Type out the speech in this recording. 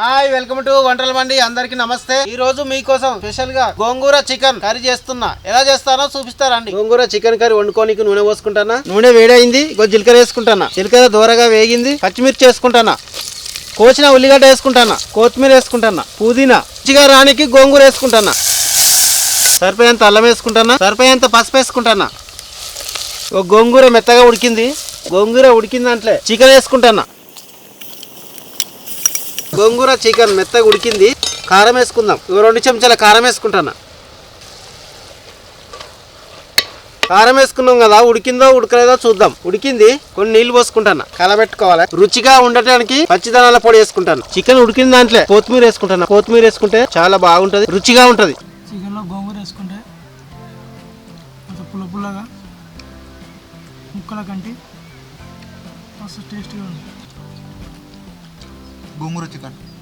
Hi welcome to వంటల మండి. అందరికి నమస్తే. ఈ రోజు మీకోసం స్పెషల్ గా గోంగూర చికెన్ కర్రీ చేస్తున్నా. ఎలా చేస్తానో చూపిస్తారండి. గోంగూర చికెన్ కర్రీ వండుకోనికి నూనె పోసుకుంటానా. నూనె వేడైంది. జీలకర్ర వేసుకుంటానా. జీలకర్ర దూరగా వేగింది. పచ్చిమిర్చి వేసుకుంటానా. కోసిన ఉల్లిగడ్డ వేసుకుంటానా. కొత్తిమీర వేసుకుంటానా. పుదీనా మంచిగా రానికి గోంగూర వేసుకుంటానా. సరిపోయేంత అల్లం వేసుకుంటానా. సరిపోయేంత పసుపు వేసుకుంటానా. ఒక గోంగూర మెత్తగా ఉడికింది. గోంగూర ఉడికింది అంటే చికెన్ వేసుకుంటానా. గోంగూర చికెన్ మెత్తగా ఉడికింది. కారం వేసుకుందాం. 2 చెంచాల కారం వేసుకుంటాను. కారం వేసుకున్నాం కదా, ఉడికిందో ఉడకలేదో చూద్దాం. ఉడికింది. కొన్ని నీళ్లు పోసుకుంటాను. కలబెట్టుకోవాలి. రుచిగా ఉండటానికి పచ్చిదనాల పొడి వేసుకుంటాను. చికెన్ ఉడికిన దాంట్లో కొత్తిమీర వేసుకుంటాను. కొత్తిమీర వేసుకుంటే చాలా బాగుంటది, రుచిగా ఉంటది. చికెన్ లో గోంగూర వేసుకుంటే కొంచెం పుల్లగా ముక్కల కంటి మస్తు టేస్ట్గా ఉంది. గోంగూర చికెన్